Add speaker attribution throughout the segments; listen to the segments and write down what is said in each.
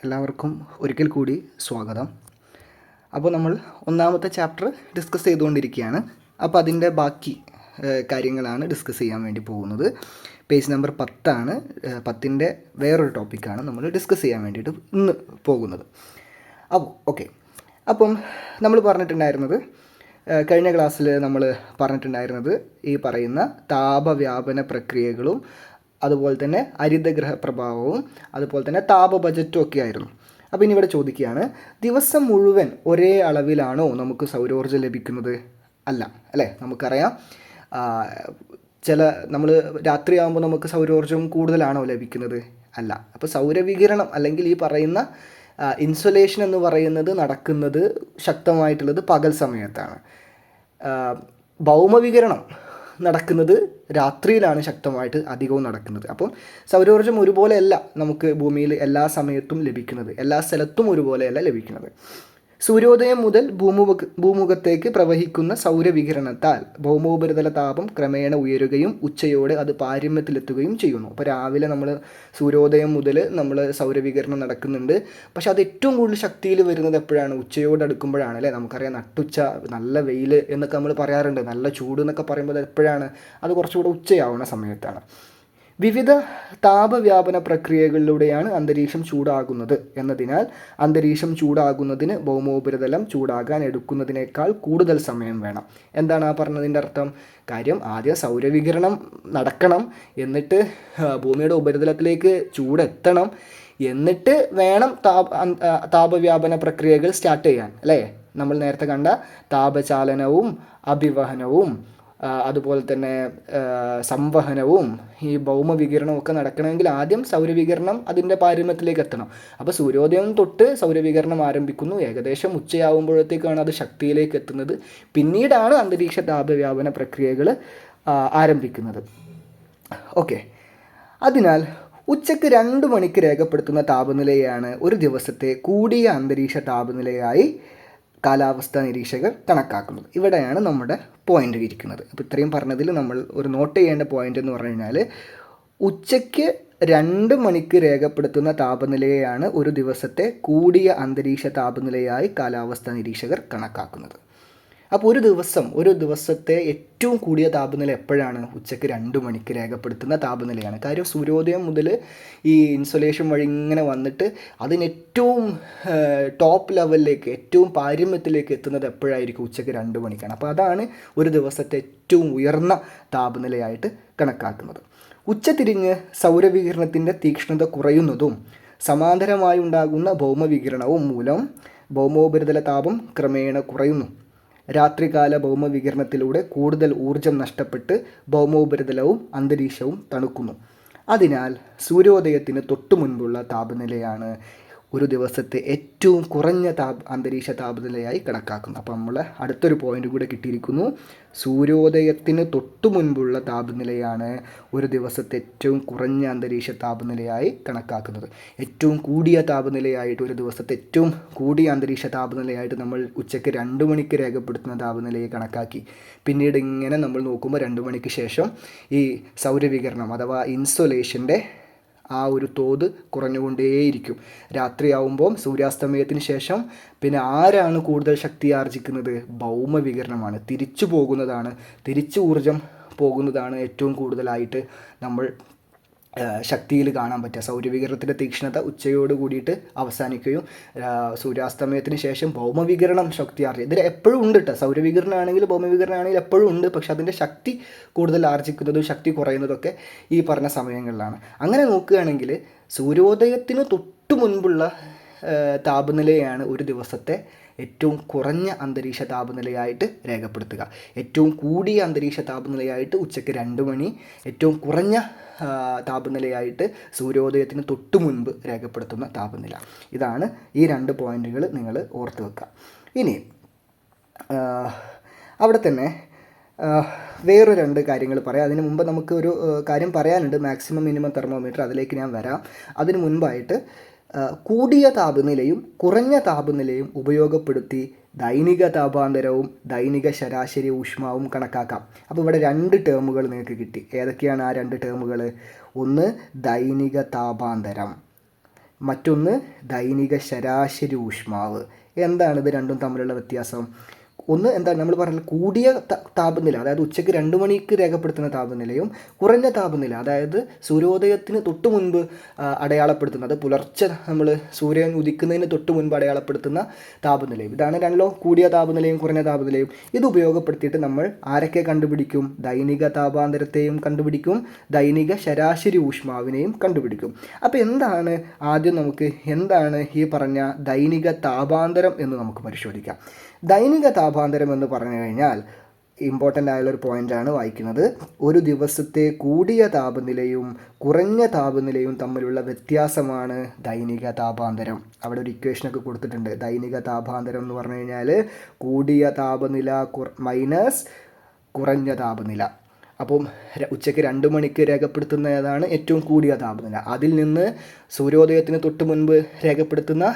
Speaker 1: എല്ലാവർക്കും ഒരിക്കൽ കൂടി സ്വാഗതം. അപ്പോൾ നമ്മൾ ഒന്നാമത്തെ ചാപ്റ്റർ ഡിസ്കസ് ചെയ്തുകൊണ്ടിരിക്കുകയാണ്. അപ്പോൾ അതിൻ്റെ ബാക്കി കാര്യങ്ങളാണ് ഡിസ്കസ് ചെയ്യാൻ വേണ്ടി പോകുന്നത്. പേജ് നമ്പർ 10 10ൻ്റെ വേറൊരു ടോപ്പിക്കാണ് നമ്മൾ ഡിസ്കസ് ചെയ്യാൻ വേണ്ടിയിട്ട് ഇന്ന് പോകുന്നത്. അപ്പം നമ്മൾ പറഞ്ഞിട്ടുണ്ടായിരുന്നത്, കഴിഞ്ഞ ക്ലാസ്സിൽ നമ്മൾ പറഞ്ഞിട്ടുണ്ടായിരുന്നത് ഈ പറയുന്ന താപവ്യാപന പ്രക്രിയകളും അതുപോലെ തന്നെ ഹരിതഗ്രഹ പ്രഭാവവും അതുപോലെ തന്നെ താപ ബജറ്റും ഒക്കെ ആയിരുന്നു. അപ്പോൾ ഇനി ഇവിടെ ചോദിക്കുകയാണ്, ദിവസം മുഴുവൻ ഒരേ അളവിലാണോ നമുക്ക് സൗരോർജ്ജം ലഭിക്കുന്നത്? അല്ലേ? നമുക്കറിയാം, നമ്മൾ രാത്രിയാകുമ്പോൾ നമുക്ക് സൗരോർജ്ജം കൂടുതലാണോ ലഭിക്കുന്നത്? അല്ല. അപ്പോൾ സൗരവികിരണം അല്ലെങ്കിൽ ഈ പറയുന്ന ഇൻസുലേഷൻ എന്ന് പറയുന്നത് നടക്കുന്നത് ശക്തമായിട്ടുള്ളത് പകൽ സമയത്താണ്. ഭൗമവികിരണം നടക്കുന്നത് രാത്രിയിലാണ് ശക്തമായിട്ട് അധികവും നടക്കുന്നത്. അപ്പം സൗരോർജ്ജം ഒരുപോലെയല്ല നമുക്ക് ഭൂമിയിൽ എല്ലാ സമയത്തും ലഭിക്കുന്നത്, എല്ലാ സ്ഥലത്തും ഒരുപോലെയല്ല ലഭിക്കുന്നത്. സൂര്യോദയം മുതൽ ഭൂമുഖത്തേക്ക് പ്രവഹിക്കുന്ന സൗരവികിരണത്താൽ ഭൗമോപരിതല താപം ക്രമേണ ഉയരുകയും ഉച്ചയോടെ അത് പാരമ്യത്തിലെത്തുകയും ചെയ്യുന്നു. അപ്പോൾ രാവിലെ നമ്മൾ സൂര്യോദയം മുതൽ നമ്മൾ സൗരവികിരണം നടക്കുന്നുണ്ട്. പക്ഷെ അത് ഏറ്റവും കൂടുതൽ ശക്തിയിൽ വരുന്നത് എപ്പോഴാണ്? ഉച്ചയോട് അടുക്കുമ്പോഴാണ്, അല്ലേ? നമുക്കറിയാം, നട്ടുച്ച, നല്ല വെയിൽ എന്നൊക്കെ നമ്മൾ പറയാറുണ്ട്. നല്ല ചൂട് എന്നൊക്കെ പറയുമ്പോൾ എപ്പോഴാണ്? അത് കുറച്ചുകൂടെ ഉച്ചയാവുന്ന സമയത്താണ്. വിവിധ താപവ്യാപന പ്രക്രിയകളിലൂടെയാണ് അന്തരീക്ഷം ചൂടാകുന്നത് എന്നതിനാൽ അന്തരീക്ഷം ചൂടാകുന്നതിന് ഭൗമോപരിതലം ചൂടാകാൻ എടുക്കുന്നതിനേക്കാൾ കൂടുതൽ സമയം വേണം. എന്താണ് ആ പറഞ്ഞതിൻ്റെ അർത്ഥം? കാര്യം, ആദ്യം സൗരവികിരണം നടക്കണം, എന്നിട്ട് ഭൂമിയുടെ ഉപരിതലത്തിലേക്ക് ചൂടെത്തണം, എന്നിട്ട് വേണം താപവ്യാപന പ്രക്രിയകൾ സ്റ്റാർട്ട് ചെയ്യാൻ, അല്ലേ? നമ്മൾ നേരത്തെ കണ്ട താപചാലനവും അഭിവഹനവും അതുപോലെ തന്നെ സംവഹനവും ഈ ഭൗമവികിരണവും ഒക്കെ നടക്കണമെങ്കിൽ ആദ്യം സൗരവികിരണം അതിൻ്റെ പാരമ്യത്തിലേക്ക് എത്തണം. അപ്പോൾ സൂര്യോദയം തൊട്ട് സൗരവികിരണം ആരംഭിക്കുന്നു. ഏകദേശം ഉച്ചയാവുമ്പോഴത്തേക്കാണ് അത് ശക്തിയിലേക്ക് എത്തുന്നത്. പിന്നീടാണ് അന്തരീക്ഷ താപവ്യാപന പ്രക്രിയകൾ ആരംഭിക്കുന്നത്. അതിനാൽ ഉച്ചയ്ക്ക് 2 മണിക്ക് രേഖപ്പെടുത്തുന്ന താപനിലയാണ് ഒരു ദിവസത്തെ കൂടിയ അന്തരീക്ഷ താപനിലയായി കാലാവസ്ഥാ നിരീക്ഷകർ കണക്കാക്കുന്നത്. ഇവിടെയാണ് നമ്മുടെ പോയിന്റ് ഇരിക്കുന്നത്. അപ്പോൾ ഇത്രയും പറഞ്ഞതിൽ നമ്മൾ ഒരു നോട്ട് ചെയ്യേണ്ട പോയിന്റ് എന്ന് പറഞ്ഞു കഴിഞ്ഞാൽ, ഉച്ചയ്ക്ക് 2 മണിക്ക് രേഖപ്പെടുത്തുന്ന താപനിലയാണ് ഒരു ദിവസത്തെ കൂടിയ അന്തരീക്ഷ താപനിലയായി കാലാവസ്ഥാ നിരീക്ഷകർ കണക്കാക്കുന്നത്. അപ്പോൾ ഒരു ദിവസത്തെ ഏറ്റവും കൂടിയ താപനില എപ്പോഴാണ്? ഉച്ചയ്ക്ക് 2 മണിക്ക് രേഖപ്പെടുത്തുന്ന താപനിലയാണ്. കാര്യം, സൂര്യോദയം മുതൽ ഈ ഇൻസുലേഷൻ വഴി ഇങ്ങനെ വന്നിട്ട് അതിന് ഏറ്റവും ടോപ്പ് ലെവലിലേക്ക്, ഏറ്റവും പാരമ്യത്തിലേക്ക് എത്തുന്നത് എപ്പോഴായിരിക്കും? ഉച്ചയ്ക്ക് 2 മണിക്കാണ്. അപ്പോൾ അതാണ് ഒരു ദിവസത്തെ ഏറ്റവും ഉയർന്ന താപനിലയായിട്ട് കണക്കാക്കുന്നത്. ഉച്ചതിരിഞ്ഞ് സൗരവികിരണത്തിൻ്റെ തീക്ഷ്ണത കുറയുന്നതും സമാന്തരമായി ഉണ്ടാകുന്ന ഭൗമവികിരണവും മൂലം ഭൗമോപരിതല താപം ക്രമേണ കുറയുന്നു. രാത്രികാല ഭൗമവികിരണത്തിലൂടെ കൂടുതൽ ഊർജം നഷ്ടപ്പെട്ട് ഭൗമോപരിതലവും അന്തരീക്ഷവും തണുക്കുന്നു. അതിനാൽ സൂര്യോദയത്തിന് തൊട്ടു മുൻപുള്ള താപനിലയാണ് ഒരു ദിവസത്തെ ഏറ്റവും കുറഞ്ഞ അന്തരീക്ഷ താപനിലയായി കണക്കാക്കുന്നത്. അപ്പോൾ നമ്മൾ അടുത്തൊരു പോയിന്റ് കൂടെ കിട്ടിയിരിക്കുന്നു. സൂര്യോദയത്തിന് തൊട്ടു മുൻപുള്ള താപനിലയാണ് ഒരു ദിവസത്തെ ഏറ്റവും കുറഞ്ഞ അന്തരീക്ഷ താപനിലയായി കണക്കാക്കുന്നത്. ഏറ്റവും കൂടിയ താപനിലയായിട്ട്, ഒരു ദിവസത്തെ ഏറ്റവും കൂടിയ അന്തരീക്ഷ താപനിലയായിട്ട് നമ്മൾ ഉച്ചയ്ക്ക് 2 മണിക്ക് രേഖപ്പെടുത്തുന്ന താപനിലയെ കണക്കാക്കി. പിന്നീട് ഇങ്ങനെ നമ്മൾ നോക്കുമ്പോൾ 2 മണിക്ക് ശേഷം ഈ സൗരവികിരണം അഥവാ ഇൻസൊലേഷൻ്റെ ആ ഒരു തോത് കുറഞ്ഞുകൊണ്ടേയിരിക്കും. രാത്രിയാവുമ്പോൾ സൂര്യാസ്തമയത്തിന് ശേഷം പിന്നെ ആരാണ് കൂടുതൽ ശക്തി ആർജിക്കുന്നത്? ഭൗമവികിരണമാണ്. തിരിച്ച് ഊർജം പോകുന്നതാണ് ഏറ്റവും കൂടുതലായിട്ട് നമ്മൾ ശക്തിയിൽ കാണാൻ പറ്റുക. സൗരവികിരണത്തിൻ്റെ തീക്ഷ്ണത ഉച്ചയോട് കൂടിയിട്ട് അവസാനിക്കുകയും സൂര്യാസ്തമയത്തിന് ശേഷം ഭൗമവികിരണം ശക്തി ആർജിക്കും. ഇതിൽ എപ്പോഴും ഉണ്ട് കേട്ടോ. സൗരവികിരണമാണെങ്കിൽ ഭൗമവികിരണമാണെങ്കിൽ എപ്പോഴും ഉണ്ട്. പക്ഷെ അതിൻ്റെ ശക്തി കൂടുതൽ ആർജിക്കുന്നതും ശക്തി കുറയുന്നതൊക്കെ ഈ പറഞ്ഞ സമയങ്ങളിലാണ്. അങ്ങനെ നോക്കുകയാണെങ്കിൽ സൂര്യോദയത്തിന് തൊട്ടു മുൻപുള്ള താപനിലയാണ് ഒരു ദിവസത്തെ ഏറ്റവും കുറഞ്ഞ അന്തരീക്ഷ താപനിലയായിട്ട് രേഖപ്പെടുത്തുക. ഏറ്റവും കൂടിയ അന്തരീക്ഷ താപനിലയായിട്ട് ഉച്ചയ്ക്ക് 2 മണി, ഏറ്റവും കുറഞ്ഞ താപനിലയായിട്ട് സൂര്യോദയത്തിന് തൊട്ടു മുൻപ് രേഖപ്പെടുത്തുന്ന താപനില. ഇതാണ് ഈ 2 പോയിന്റുകൾ നിങ്ങൾ ഓർത്ത് വെക്കുക. ഇനി അവിടെ തന്നെ വേറെ 2 കാര്യങ്ങൾ പറയാം. അതിന് മുമ്പ് നമുക്കൊരു കാര്യം പറയാനുണ്ട്, മാക്സിമം മിനിമം തെർമോമീറ്റർ. അതിലേക്ക് ഞാൻ വരാം. അതിന് മുൻപായിട്ട് കൂടിയ താപനിലയും കുറഞ്ഞ താപനിലയും ഉപയോഗപ്പെടുത്തി ദൈനിക താപാന്തരവും ദൈനിക ശരാശരി ഊഷ്മാവും കണക്കാക്കാം. അപ്പോൾ ഇവിടെ 2 ടേമുകൾ നിങ്ങൾക്ക് കിട്ടി. ഏതൊക്കെയാണ് ആ 2 ടേമുകൾ? ഒന്ന് ദൈനിക താപാന്തരം, മറ്റൊന്ന് ദൈനിക ശരാശരി ഊഷ്മാവ്. എന്താണ് ഇത് രണ്ടും തമ്മിലുള്ള വ്യത്യാസം? ഒന്ന് എന്താ നമ്മൾ പറഞ്ഞാൽ കൂടിയ താപനില, അതായത് ഉച്ചയ്ക്ക് 2 മണിക്ക് രേഖപ്പെടുത്തുന്ന താപനിലയും കുറഞ്ഞ താപനില, അതായത് സൂര്യോദയത്തിന് തൊട്ട് മുൻപ് അടയാളപ്പെടുത്തുന്നത്, പുലർച്ചെ നമ്മൾ സൂര്യൻ ഉദിക്കുന്നതിന് തൊട്ട് മുൻപ് അടയാളപ്പെടുത്തുന്ന താപനിലയും. ഇതാണ് രണ്ടോ കൂടിയ താപനിലയും കുറഞ്ഞ താപനിലയും. ഇത് ഉപയോഗപ്പെടുത്തിയിട്ട് നമ്മൾ ആരൊക്കെ കണ്ടുപിടിക്കും? ദൈനിക താപാന്തരത്തെയും കണ്ടുപിടിക്കും, ദൈനിക ശരാശരി ഊഷ്മാവിനെയും കണ്ടുപിടിക്കും. അപ്പോൾ എന്താണ് ആദ്യം നമുക്ക് എന്താണ് ഈ പറഞ്ഞ ദൈനിക താപാന്തരം എന്ന് നമുക്ക് പരിശോധിക്കാം. ദൈനിക താപാന്തരം എന്ന് പറഞ്ഞു കഴിഞ്ഞാൽ ഇമ്പോർട്ടൻ്റ് ആയുള്ളൊരു പോയിൻ്റാണ് വായിക്കുന്നത്. ഒരു ദിവസത്തെ കൂടിയ താപനിലയും കുറഞ്ഞ താപനിലയും തമ്മിലുള്ള വ്യത്യാസമാണ് ദൈനിക താപാന്തരം. അവിടെ ഒരു ഇക്വേഷനൊക്കെ കൊടുത്തിട്ടുണ്ട്. ദൈനിക താപാന്തരം എന്ന് പറഞ്ഞു കഴിഞ്ഞാൽ കൂടിയ താപനില മൈനസ് കുറഞ്ഞ താപനില. അപ്പം ഉച്ചയ്ക്ക് 2 മണിക്ക് രേഖപ്പെടുത്തുന്ന ഏതാണ് ഏറ്റവും കൂടിയ താപനില, അതിൽ നിന്ന് സൂര്യോദയത്തിന് തൊട്ട് മുൻപ് രേഖപ്പെടുത്തുന്ന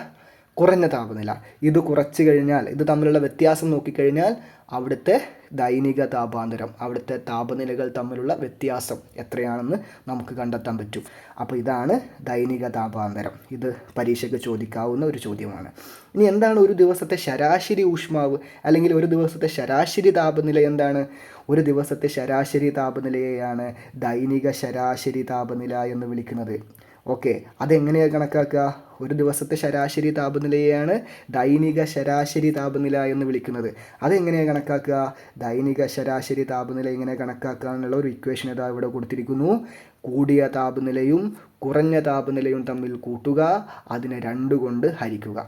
Speaker 1: കുറഞ്ഞ താപനില. ഇത് കുറച്ച് കഴിഞ്ഞാൽ, ഇത് തമ്മിലുള്ള വ്യത്യാസം നോക്കിക്കഴിഞ്ഞാൽ അവിടുത്തെ ദൈനിക താപാന്തരം, അവിടുത്തെ താപനിലകൾ തമ്മിലുള്ള വ്യത്യാസം എത്രയാണെന്ന് നമുക്ക് കണ്ടെത്താൻ പറ്റും. അപ്പോൾ ഇതാണ് ദൈനിക താപാന്തരം. ഇത് പരീക്ഷയ്ക്ക് ചോദിക്കാവുന്ന ഒരു ചോദ്യമാണ്. ഇനി എന്താണ് ഒരു ദിവസത്തെ ശരാശരി ഊഷ്മാവ്, അല്ലെങ്കിൽ ഒരു ദിവസത്തെ ശരാശരി താപനില എന്താണ്? ഒരു ദിവസത്തെ ശരാശരി താപനിലയെയാണ് ദൈനിക ശരാശരി താപനില എന്ന് വിളിക്കുന്നത്. ഓക്കെ, അതെങ്ങനെയാണ് കണക്കാക്കുക? ഒരു ദിവസത്തെ ശരാശരി താപനിലയെയാണ് ദൈനിക ശരാശരി താപനില എന്ന് വിളിക്കുന്നത്. അതെങ്ങനെയാണ് കണക്കാക്കുക? ദൈനിക ശരാശരി താപനില എങ്ങനെ കണക്കാക്കുക എന്നുള്ള ഒരു ഇക്വേഷൻ ഇതാ ഇവിടെ കൊടുത്തിരിക്കുന്നു. കൂടിയ താപനിലയും കുറഞ്ഞ താപനിലയും തമ്മിൽ കൂട്ടുക, അതിനെ 2 കൊണ്ട് ഹരിക്കുക.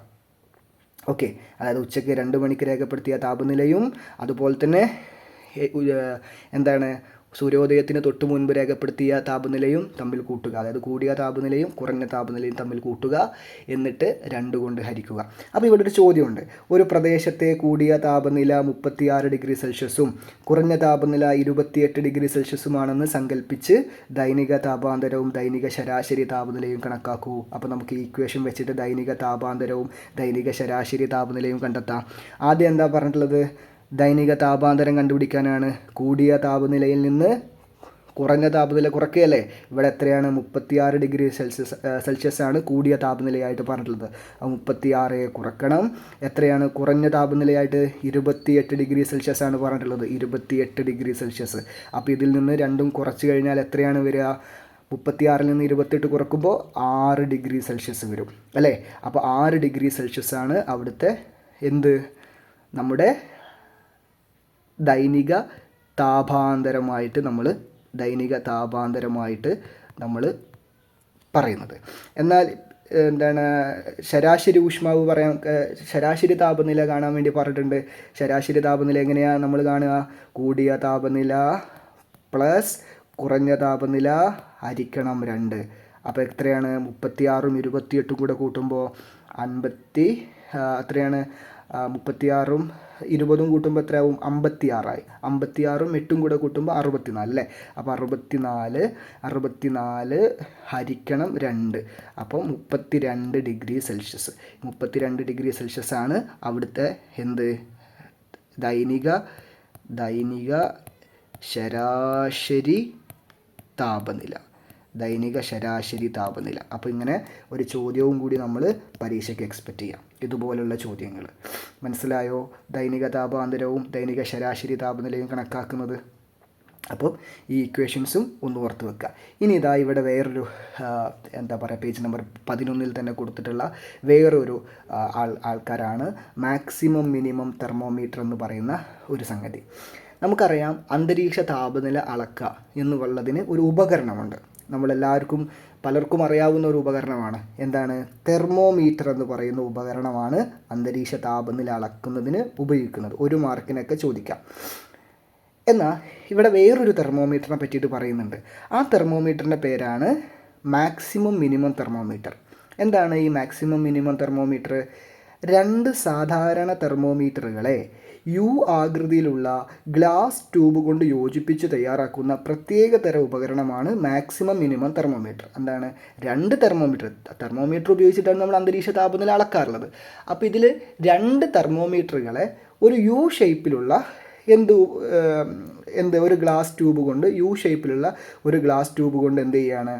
Speaker 1: ഓക്കെ, അതായത് ഉച്ചയ്ക്ക് 2 മണിക്ക് രേഖപ്പെടുത്തിയ താപനിലയും അതുപോലെ തന്നെ എന്താണ് സൂര്യോദയത്തിന് തൊട്ട് മുൻപ് രേഖപ്പെടുത്തിയ താപനിലയും തമ്മിൽ കൂട്ടുക, അതായത് കൂടിയ താപനിലയും കുറഞ്ഞ താപനിലയും തമ്മിൽ കൂട്ടുക, എന്നിട്ട് 2 കൊണ്ട് ഹരിക്കുക. അപ്പോൾ ഇവിടെ ഒരു ചോദ്യമുണ്ട്. ഒരു പ്രദേശത്തെ കൂടിയ താപനില 36 ഡിഗ്രി സെൽഷ്യസും കുറഞ്ഞ താപനില 28 ഡിഗ്രി സെൽഷ്യസുമാണെന്ന് സങ്കല്പിച്ച് ദൈനിക താപാന്തരവും ദൈനിക ശരാശരി താപനിലയും കണക്കാക്കൂ. അപ്പോൾ നമുക്ക് ഈ ഇക്വേഷൻ വെച്ചിട്ട് ദൈനിക താപാന്തരവും ദൈനിക ശരാശരി താപനിലയും കണ്ടെത്താം. ആദ്യം എന്താ പറഞ്ഞിട്ടുള്ളത്? ദൈനിക താപാന്തരം കണ്ടുപിടിക്കാനാണ്. കൂടിയ താപനിലയിൽ നിന്ന് കുറഞ്ഞ താപനില കുറയ്ക്കുകയല്ലേ. ഇവിടെ എത്രയാണ്? 36 ഡിഗ്രി സെൽഷ്യസ് ആണ് കൂടിയ താപനിലയായിട്ട് പറഞ്ഞിട്ടുള്ളത്. 36 കുറക്കണം. എത്രയാണ് കുറഞ്ഞ താപനിലയായിട്ട്? 28 ഡിഗ്രി സെൽഷ്യസ് ആണ് പറഞ്ഞിട്ടുള്ളത്. 28 ഡിഗ്രി സെൽഷ്യസ്. അപ്പോൾ ഇതിൽ നിന്ന് രണ്ടും കുറച്ച് കഴിഞ്ഞാൽ എത്രയാണ് വരിക? 36 നിന്ന് 28 കുറക്കുമ്പോൾ 6 ഡിഗ്രി സെൽഷ്യസ് വരും അല്ലേ. അപ്പോൾ 6 ഡിഗ്രി സെൽഷ്യസ് ആണ് അവിടുത്തെ നമ്മുടെ ദൈനിക താപാന്തരമായിട്ട് നമ്മൾ പറയുന്നത്. എന്നാൽ എന്താണ് ശരാശരി ഊഷ്മാവ് പറയാൻ, ശരാശരി താപനില കാണാൻ വേണ്ടി പറഞ്ഞിട്ടുണ്ട്. ശരാശരി താപനില എങ്ങനെയാണ് നമ്മൾ കാണുക? കൂടിയ താപനില പ്ലസ് കുറഞ്ഞ താപനില ഹരിക്കണം 2. അപ്പോൾ എത്രയാണ്? 36ഉം 28ഉം കൂടെ കൂട്ടുമ്പോൾ 50, എത്രയാണ്? 36ഉം 20ഉം കൂട്ടുമ്പോൾ എത്രയാവും? 56 ആയി. 56ഉം 8ഉം കൂടെ കൂട്ടുമ്പോൾ 64 അല്ലേ. അപ്പോൾ 64 ഹരിക്കണം 2, അപ്പോൾ 32 ഡിഗ്രി സെൽഷ്യസ്. 32 ഡിഗ്രി സെൽഷ്യസ് ആണ് അവിടുത്തെ ദൈനിക ശരാശരി താപനില. അപ്പോൾ ഇങ്ങനെ ഒരു ചോദ്യവും കൂടി നമ്മൾ പരീക്ഷയ്ക്ക് എക്സ്പെക്റ്റ് ചെയ്യാം. ഇതുപോലുള്ള ചോദ്യങ്ങൾ മനസ്സിലായോ? ദൈനിക താപാന്തരവും ദൈനിക ശരാശരി താപനിലയും കണക്കാക്കുന്നത്. അപ്പോൾ ഈ ഇക്വേഷൻസും ഒന്ന് ഓർത്ത് വെക്കുക. ഇനി ഇതാ ഇവിടെ വേറൊരു പേജ് നമ്പർ 11 തന്നെ കൊടുത്തിട്ടുള്ള വേറൊരു ആൾക്കാരാണ് മാക്സിമം മിനിമം തെർമോമീറ്റർ എന്ന് പറയുന്ന ഒരു സംഗതി. നമുക്കറിയാം, അന്തരീക്ഷ താപനില അളക്കുക എന്നുള്ളതിന് ഒരു ഉപകരണമുണ്ട്. പലർക്കും അറിയാവുന്ന ഒരു ഉപകരണമാണ്. എന്താണ്? തെർമോമീറ്റർ എന്ന് പറയുന്ന ഉപകരണമാണ് അന്തരീക്ഷ താപനില അളക്കുന്നതിന് ഉപയോഗിക്കുന്നത്. 1 മാർക്കിനൊക്കെ ചോദിക്കാം. എന്നാൽ ഇവിടെ വേറൊരു തെർമോമീറ്ററിനെ പറ്റിയിട്ട് പറയുന്നുണ്ട്. ആ തെർമോമീറ്ററിൻ്റെ പേരാണ് മാക്സിമം മിനിമം തെർമോമീറ്റർ. എന്താണ് ഈ മാക്സിമം മിനിമം തെർമോമീറ്റർ? 2 സാധാരണ തെർമോമീറ്ററുകളെ യു ആകൃതിയിലുള്ള ഗ്ലാസ് ട്യൂബ് കൊണ്ട് യോജിപ്പിച്ച് തയ്യാറാക്കുന്ന പ്രത്യേക തരം ഉപകരണമാണ് മാക്സിമം മിനിമം തെർമോമീറ്റർ. എന്താണ്? 2 തെർമോമീറ്റർ ഉപയോഗിച്ചിട്ടാണ് നമ്മൾ അന്തരീക്ഷ താപനില അളക്കാറുള്ളത്. അപ്പോൾ ഇതിൽ 2 തെർമോമീറ്ററുകളെ ഒരു യു ഷേപ്പിലുള്ള ഒരു ഗ്ലാസ് ട്യൂബ് കൊണ്ട് എന്ത് ചെയ്യാണ്?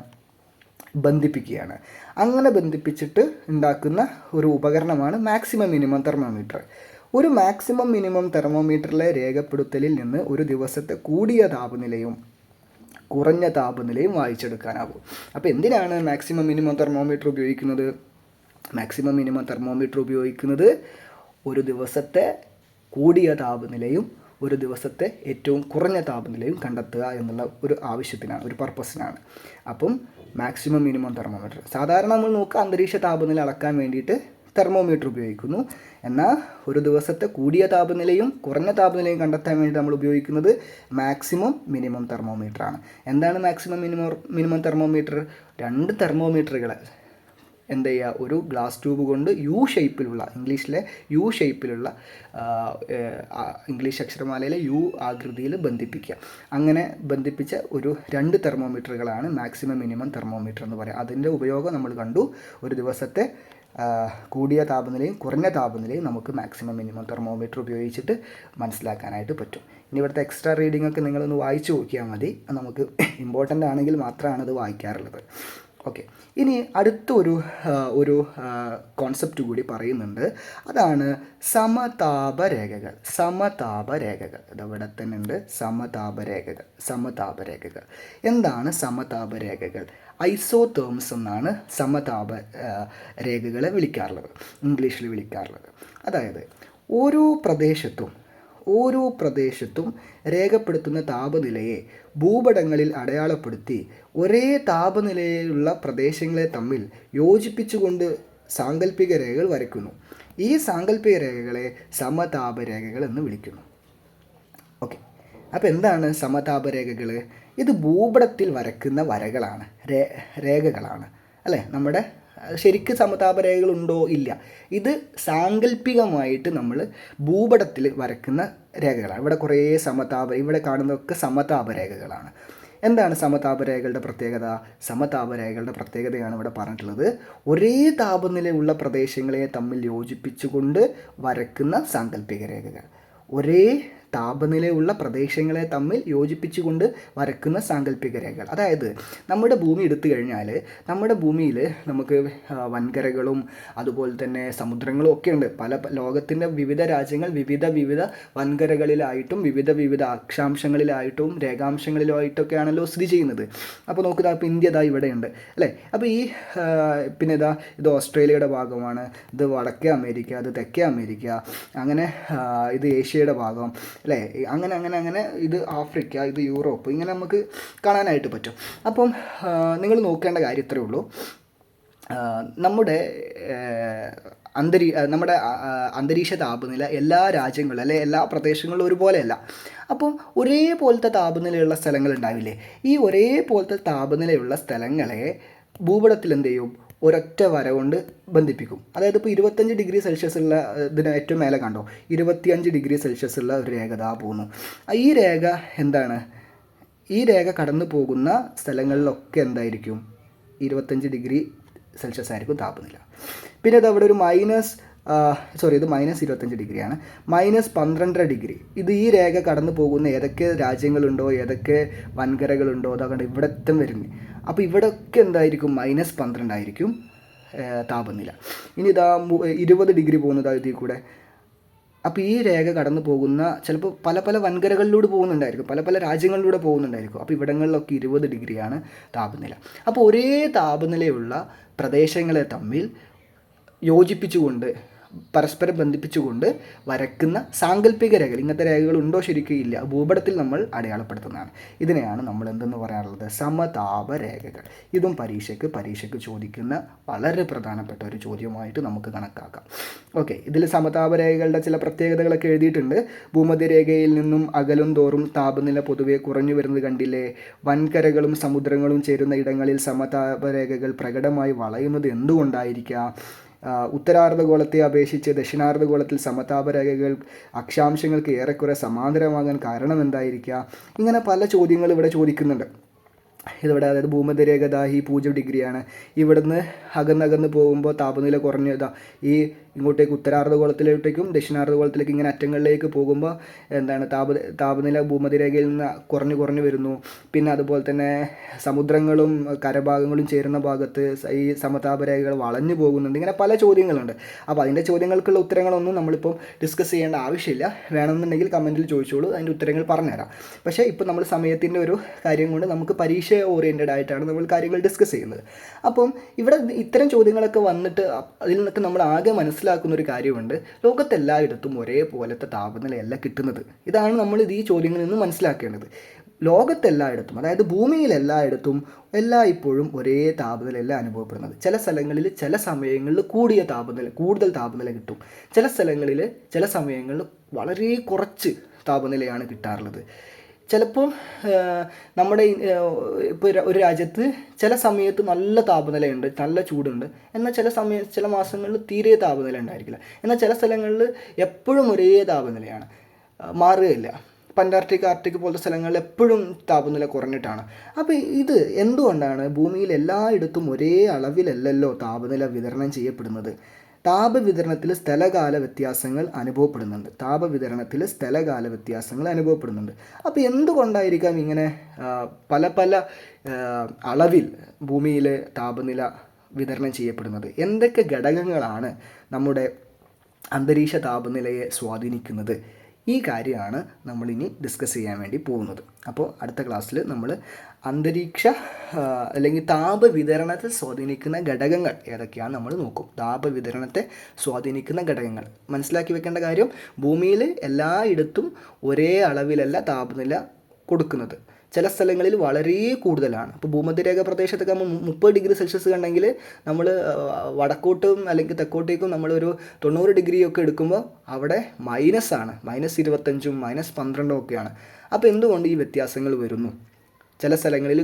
Speaker 1: ബന്ധിപ്പിക്കുകയാണ്. അങ്ങനെ ബന്ധിപ്പിച്ചിട്ട് ഉണ്ടാക്കുന്ന ഒരു ഉപകരണമാണ് മാക്സിമം മിനിമം തെർമോമീറ്റർ. ഒരു മാക്സിമം മിനിമം തെർമോമീറ്ററിലെ രേഖപ്പെടുത്തലിൽ നിന്ന് ഒരു ദിവസത്തെ കൂടിയ താപനിലയും കുറഞ്ഞ താപനിലയും വായിച്ചെടുക്കാനാവും. അപ്പോൾ എന്തിനാണ് മാക്സിമം മിനിമം തെർമോമീറ്റർ ഉപയോഗിക്കുന്നത്? മാക്സിമം മിനിമം തെർമോമീറ്റർ ഉപയോഗിക്കുന്നത് ഒരു ദിവസത്തെ കൂടിയ താപനിലയും ഒരു ദിവസത്തെ ഏറ്റവും കുറഞ്ഞ താപനിലയും കണ്ടെത്തുക എന്നുള്ള ഒരു ആവശ്യത്തിനാണ്, ഒരു പർപ്പസിനാണ്. അപ്പം മാക്സിമം മിനിമം തെർമോമീറ്റർ സാധാരണ നമ്മൾ നോക്കുക അന്തരീക്ഷ താപനില അളക്കാൻ വേണ്ടിയിട്ട് തെർമോമീറ്റർ ഉപയോഗിക്കുന്നു. എന്നാൽ ഒരു ദിവസത്തെ കൂടിയ താപനിലയും കുറഞ്ഞ താപനിലയും കണ്ടെത്താൻ വേണ്ടി നമ്മൾ ഉപയോഗിക്കുന്നത് മാക്സിമം മിനിമം തെർമോമീറ്ററാണ്. എന്താണ് മാക്സിമം മിനിമം തെർമോമീറ്റർ? 2 തെർമോമീറ്ററുകൾ എന്ത് ചെയ്യുക, ഒരു ഗ്ലാസ് ട്യൂബ് കൊണ്ട് യു ഷേപ്പിലുള്ള, ഇംഗ്ലീഷിലെ യു ഷേപ്പിലുള്ള, ഇംഗ്ലീഷ് അക്ഷരമാലയിലെ യു ആകൃതിയിൽ ബന്ധിപ്പിക്കുക. അങ്ങനെ ബന്ധിപ്പിച്ച ഒരു 2 തെർമോമീറ്ററുകളാണ് മാക്സിമം മിനിമം തെർമോമീറ്റർ എന്ന് പറയുക. അതിൻ്റെ ഉപയോഗം നമ്മൾ കണ്ടു. ഒരു ദിവസത്തെ കൂടിയ താപനിലയും കുറഞ്ഞ താപനിലയും നമുക്ക് മാക്സിമം മിനിമം തെർമോമീറ്റർ ഉപയോഗിച്ചിട്ട് മനസ്സിലാക്കാനായിട്ട് പറ്റും. ഇനി ഇവിടുത്തെ എക്സ്ട്രാ റീഡിംഗ് ഒക്കെ നിങ്ങളൊന്ന് വായിച്ചു നോക്കിയാൽ മതി. നമുക്ക് ഇമ്പോർട്ടൻ്റ് ആണെങ്കിൽ മാത്രമാണ് അത് വായിക്കാറുള്ളത്. ഓക്കെ, ഇനി അടുത്തൊരു കോൺസെപ്റ്റ് കൂടി പറയുന്നുണ്ട്. അതാണ് സമതാപരേഖകൾ. ഇതവിടെ തന്നെ ഉണ്ട്. സമതാപരേഖകൾ എന്താണ് സമതാപരേഖകൾ? ഐസോതേംസ് എന്നാണ് സമതാപ രേഖകളെ വിളിക്കാറുള്ളത്, ഇംഗ്ലീഷിൽ വിളിക്കാറുള്ളത്. അതായത് ഓരോ പ്രദേശത്തും രേഖപ്പെടുത്തുന്ന താപനിലയെ ഭൂപടങ്ങളിൽ അടയാളപ്പെടുത്തി ഒരേ താപനിലയിലുള്ള പ്രദേശങ്ങളെ തമ്മിൽ യോജിപ്പിച്ചുകൊണ്ട് സാങ്കല്പിക രേഖകൾ വരയ്ക്കുന്നു. ഈ സാങ്കല്പിക രേഖകളെ സമതാപരേഖകൾ എന്ന് വിളിക്കുന്നു. ഓക്കെ, അപ്പോൾ എന്താണ് സമതാപരേഖകൾ? ഇത് ഭൂപടത്തിൽ വരയ്ക്കുന്ന വരകളാണ്, രേഖകളാണ് അല്ലേ. നമ്മുടെ ശരിക്കും സമതാപരേഖകളുണ്ടോ? ഇല്ല. ഇത് സാങ്കല്പികമായിട്ട് നമ്മൾ ഭൂപടത്തിൽ വരയ്ക്കുന്ന രേഖകളാണ്. ഇവിടെ കുറേ ഇവിടെ കാണുന്നതൊക്കെ സമതാപരേഖകളാണ്. എന്താണ് സമതാപരേഖകളുടെ പ്രത്യേകത? സമതാപരേഖകളുടെ പ്രത്യേകതയാണ് ഇവിടെ പറഞ്ഞിട്ടുള്ളത്. ഒരേ താപനിലയുള്ള പ്രദേശങ്ങളെ തമ്മിൽ യോജിപ്പിച്ചുകൊണ്ട് വരയ്ക്കുന്ന സാങ്കല്പിക രേഖകൾ. ഒരേ താപനിലയുള്ള പ്രദേശങ്ങളെ തമ്മിൽ യോജിപ്പിച്ചുകൊണ്ട് വരയ്ക്കുന്ന സാങ്കല്പിക രേഖകൾ. അതായത് നമ്മുടെ ഭൂമി എടുത്തു കഴിഞ്ഞാൽ നമ്മുടെ ഭൂമിയിൽ നമുക്ക് വൻകരകളും അതുപോലെ തന്നെ സമുദ്രങ്ങളും ഒക്കെ ഉണ്ട്. ലോകത്തിൻ്റെ വിവിധ രാജ്യങ്ങൾ വിവിധ വൻകരകളിലായിട്ടും വിവിധ അക്ഷാംശങ്ങളിലായിട്ടും രേഖാംശങ്ങളിലായിട്ടൊക്കെയാണല്ലോ സ്ഥിതി ചെയ്യുന്നത്. അപ്പോൾ നോക്കുക, ഇപ്പോൾ ഇന്ത്യ ഇതാ ഇവിടെയുണ്ട് അല്ലേ. അപ്പോൾ പിന്നെ ഇത് ഓസ്ട്രേലിയയുടെ ഭാഗമാണ്, ഇത് വടക്കേ അമേരിക്ക, ഇത് തെക്കേ അമേരിക്ക, അങ്ങനെ ഇത് ഏഷ്യയുടെ ഭാഗം അല്ലേ. അങ്ങനെ ഇത് ആഫ്രിക്ക, ഇത് യൂറോപ്പ്, ഇങ്ങനെ നമുക്ക് കാണാനായിട്ട് പറ്റും. അപ്പം നിങ്ങൾ നോക്കേണ്ട കാര്യം ഇത്രയേ ഉള്ളൂ. നമ്മുടെ അന്തരീക്ഷ താപനില എല്ലാ രാജ്യങ്ങളിലും അല്ലെ എല്ലാ പ്രദേശങ്ങളിലും ഒരുപോലെയല്ല. അപ്പം ഒരേപോലത്തെ താപനിലയുള്ള സ്ഥലങ്ങൾ ഉണ്ടാവില്ലേ? ഈ ഒരേപോലത്തെ താപനിലയുള്ള സ്ഥലങ്ങളെ ഭൂപടത്തിൽ എന്ത് ചെയ്യും? ഒരൊറ്റ വര കൊണ്ട് ബന്ധിപ്പിക്കും. അതായത് ഇപ്പോൾ 25 ഡിഗ്രി സെൽഷ്യസ് ഉള്ള ഇതിന് ഏറ്റവും മേലെ കണ്ടോ, 25 ഡിഗ്രി സെൽഷ്യസ് ഉള്ള ഒരു രേഖ പോകുന്നു. ഈ രേഖ എന്താണ്? ഈ രേഖ കടന്നു പോകുന്ന സ്ഥലങ്ങളിലൊക്കെ എന്തായിരിക്കും? 25 ഡിഗ്രി സെൽഷ്യസ് ആയിരിക്കും താപനില. പിന്നെ ഇത് അവിടെ ഒരു ഇത് -25 ഡിഗ്രിയാണ്, -12.5 ഡിഗ്രി. ഇത് ഈ രേഖ കടന്നു പോകുന്ന ഏതൊക്കെ രാജ്യങ്ങളുണ്ടോ, ഏതൊക്കെ വൻകരകളുണ്ടോ, അതാകണ്ട ഇവിടെ എത്തും വരുന്നത്. അപ്പോൾ ഇവിടെയൊക്കെ എന്തായിരിക്കും? -12 ആയിരിക്കും താപനില. ഇനി ഇതാ 20 ഡിഗ്രി പോകുന്നത് ഇതിൽ കൂടെ. അപ്പോൾ ഈ രേഖ കടന്നു പോകുന്ന ചിലപ്പോൾ പല വൻകരകളിലൂടെ പോകുന്നുണ്ടായിരിക്കും, പല രാജ്യങ്ങളിലൂടെ പോകുന്നുണ്ടായിരിക്കും. അപ്പോൾ ഇവിടങ്ങളിലൊക്കെ 20 ഡിഗ്രിയാണ് താപനില. അപ്പോൾ ഒരേ താപനിലയുള്ള പ്രദേശങ്ങളെ തമ്മിൽ യോജിപ്പിച്ചുകൊണ്ട് പരസ്പരം ബന്ധിപ്പിച്ചുകൊണ്ട് വരയ്ക്കുന്ന സാങ്കല്പിക രേഖകൾ. ഇങ്ങനത്തെ രേഖകൾ ഉണ്ടോ? ശരിക്കും ഇല്ല. ഭൂപടത്തിൽ നമ്മൾ അടയാളപ്പെടുത്തുന്നതാണ്. ഇതിനെയാണ് നമ്മൾ എന്തെന്ന് പറയാറുള്ളത്? സമതാപരേഖകൾ. ഇതും പരീക്ഷയ്ക്ക് ചോദിക്കുന്ന വളരെ പ്രധാനപ്പെട്ട ഒരു ചോദ്യമായിട്ട് നമുക്ക് കണക്കാക്കാം. ഓക്കെ, ഇതിൽ സമതാപരേഖകളുടെ ചില പ്രത്യേകതകളൊക്കെ എഴുതിയിട്ടുണ്ട്. ഭൂമധ്യരേഖയിൽ നിന്നും അകലും തോറും താപനില പൊതുവെ കുറഞ്ഞു വരുന്നത് കണ്ടില്ലേ? വൻകരകളും സമുദ്രങ്ങളും ചേരുന്ന ഇടങ്ങളിൽ സമതാപരേഖകൾ പ്രകടമായി വളയുന്നത് എന്തുകൊണ്ടായിരിക്കാം? ഉത്തരാർദ്ധഗോളത്തെ അപേക്ഷിച്ച് ദക്ഷിണാർദ്ധഗോളത്തിൽ സമതാപരേഖകൾ അക്ഷാംശങ്ങൾക്ക് ഏറെക്കുറെ സമാന്തരമാകാൻ കാരണം എന്തായിരിക്കുക? ഇങ്ങനെ പല ചോദ്യങ്ങൾ ഇവിടെ ചോദിക്കുന്നുണ്ട്. ഇതിവിടെ അതായത് ഭൂമധ്യരേഖ ഈ 0 ഡിഗ്രിയാണ്. ഇവിടുന്ന് അകന്നകന്ന് പോകുമ്പോൾ താപനില കുറഞ്ഞതാ ഈ ഇങ്ങോട്ടേക്ക് ഉത്തരാർദ്ധഗോളത്തിലോട്ടേക്കും ദക്ഷിണാർദ്ധഗോളത്തിലേക്ക് ഇങ്ങനെ അറ്റങ്ങളിലേക്ക് പോകുമ്പോൾ എന്താണ് താപനില ഭൂമധ്യരേഖയിൽ നിന്ന് കുറഞ്ഞു കുറഞ്ഞു വരുന്നു. പിന്നെ അതുപോലെ തന്നെ സമുദ്രങ്ങളും കരഭാഗങ്ങളും ചേരുന്ന ഭാഗത്ത് ഈ സമതാപരേഖകൾ വളഞ്ഞു പോകുന്നുണ്ട്. ഇങ്ങനെ പല ചോദ്യങ്ങളുണ്ട്. അപ്പോൾ അതിൻ്റെ ചോദ്യങ്ങൾക്കുള്ള ഉത്തരങ്ങളൊന്നും നമ്മളിപ്പോൾ ഡിസ്കസ് ചെയ്യേണ്ട ആവശ്യമില്ല. വേണമെന്നുണ്ടെങ്കിൽ കമൻറ്റിൽ ചോദിച്ചോളൂ, അതിൻ്റെ ഉത്തരങ്ങൾ പറഞ്ഞുതരാം. പക്ഷേ ഇപ്പോൾ നമ്മൾ സമയത്തിൻ്റെ ഒരു കാര്യം കൊണ്ട് നമുക്ക് പരീക്ഷ ഓറിയൻറ്റഡ് ആയിട്ടാണ് നമ്മൾ കാര്യങ്ങൾ ഡിസ്കസ് ചെയ്യുന്നത്. അപ്പം ഇവിടെ ഇത്തരം ചോദ്യങ്ങളൊക്കെ വന്നിട്ട് അതിൽ നിന്നൊക്കെ നമ്മൾ ആകെ മനസ്സിലാക്കുന്ന ഒരു കാര്യമുണ്ട്, ലോകത്തെല്ലായിടത്തും ഒരേപോലത്തെ താപനിലയല്ല കിട്ടുന്നത്. ഇതാണ് നമ്മൾ ഈ ചോദ്യങ്ങളിൽ നിന്ന് മനസ്സിലാക്കേണ്ടത്. ലോകത്തെല്ലായിടത്തും, അതായത് ഭൂമിയിലെല്ലായിടത്തും എല്ലായ്പ്പോഴും ഒരേ താപനിലയല്ല അനുഭവപ്പെടുന്നത്. ചില സ്ഥലങ്ങളിൽ ചില സമയങ്ങളിൽ കൂടുതൽ താപനില കിട്ടും. ചില സ്ഥലങ്ങളിൽ ചില സമയങ്ങളിൽ വളരെ കുറച്ച് താപനിലയാണ് കിട്ടാറുള്ളത്. ചിലപ്പോൾ നമ്മുടെ ഇപ്പോൾ ഒരു രാജ്യത്ത് ചില സമയത്ത് നല്ല താപനിലയുണ്ട്, നല്ല ചൂടുണ്ട്. എന്നാൽ ചില മാസങ്ങളിൽ തീരെ താപനില ഉണ്ടായിരിക്കില്ല. എന്നാൽ ചില സ്ഥലങ്ങളിൽ എപ്പോഴും ഒരേ താപനിലയാണ്, മാറുകയില്ല. ആർട്ടിക് പോലത്തെ സ്ഥലങ്ങളിൽ എപ്പോഴും താപനില കുറഞ്ഞിട്ടാണ്. അപ്പോൾ ഇത് എന്തുകൊണ്ടാണ്? ഭൂമിയിൽ എല്ലായിടത്തും ഒരേ അളവിലല്ലല്ലോ താപനില വിതരണം ചെയ്യപ്പെടുന്നത്. താപവിതരണത്തിൽ സ്ഥലകാല വ്യത്യാസങ്ങൾ അനുഭവപ്പെടുന്നുണ്ട്. അപ്പോൾ എന്തുകൊണ്ടായിരിക്കാം ഇങ്ങനെ പല അളവിൽ ഭൂമിയിൽ താപനില വിതരണം ചെയ്യപ്പെടുന്നത്? എന്തൊക്കെ ഘടകങ്ങളാണ് നമ്മുടെ അന്തരീക്ഷ താപനിലയെ സ്വാധീനിക്കുന്നത്? ഈ കാര്യമാണ് നമ്മളിനി ഡിസ്കസ് ചെയ്യാൻ വേണ്ടി പോകുന്നത്. അപ്പോൾ അടുത്ത ക്ലാസ്സിൽ നമ്മൾ അന്തരീക്ഷ അല്ലെങ്കിൽ താപവിതരണത്തെ സ്വാധീനിക്കുന്ന ഘടകങ്ങൾ ഏതൊക്കെയാണ് നമ്മൾ നോക്കും. താപവിതരണത്തെ സ്വാധീനിക്കുന്ന ഘടകങ്ങൾ മനസ്സിലാക്കി വെക്കേണ്ട കാര്യം, ഭൂമിയിൽ എല്ലായിടത്തും ഒരേ അളവിലല്ല താപനില കൊടുക്കുന്നത്. ചില സ്ഥലങ്ങളിൽ വളരെ കൂടുതലാണ്. ഇപ്പോൾ ഭൂമധ്യരേഖ പ്രദേശത്തൊക്കെ നമ്മൾ 30 ഡിഗ്രി സെൽഷ്യസ് കണ്ടെങ്കിൽ നമ്മൾ വടക്കോട്ടും അല്ലെങ്കിൽ തെക്കോട്ടേക്കും നമ്മളൊരു 90 ഡിഗ്രിയൊക്കെ എടുക്കുമ്പോൾ അവിടെ മൈനസാണ്, -25, -12 ഒക്കെയാണ്. അപ്പോൾ എന്തുകൊണ്ട് ഈ വ്യത്യാസങ്ങൾ വരുന്നു? ചില സ്ഥലങ്ങളിൽ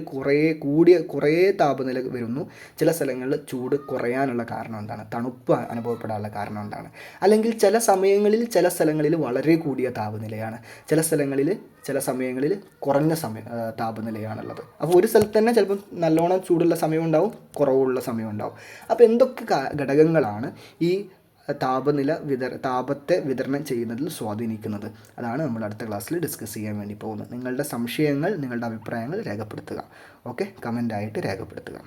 Speaker 1: കുറേ താപനില വരുന്നു. ചില സ്ഥലങ്ങളിൽ ചൂട് കുറയാനുള്ള കാരണം എന്താണ്? തണുപ്പ് അനുഭവപ്പെടാനുള്ള കാരണം എന്താണ്? അല്ലെങ്കിൽ ചില സ്ഥലങ്ങളിൽ വളരെ കൂടിയ താപനിലയാണ്, ചില സമയങ്ങളിൽ കുറഞ്ഞ താപനിലയാണുള്ളത്. അപ്പോൾ ഒരു സ്ഥലത്ത് തന്നെ ചിലപ്പോൾ നല്ലോണം ചൂടുള്ള സമയമുണ്ടാവും, കുറവുള്ള സമയമുണ്ടാവും. അപ്പോൾ എന്തൊക്കെ ഘടകങ്ങളാണ് ഈ താപത്തെ വിതരണം ചെയ്യുന്നതിൽ സ്വാധീനിക്കുന്നത്? അതാണ് നമ്മൾ അടുത്ത ക്ലാസ്സിൽ ഡിസ്കസ് ചെയ്യാൻ വേണ്ടി പോകുന്നത്. നിങ്ങളുടെ സംശയങ്ങൾ, നിങ്ങളുടെ അഭിപ്രായങ്ങൾ രേഖപ്പെടുത്തുക. ഓക്കെ, കമൻ്റായിട്ട് രേഖപ്പെടുത്തുക.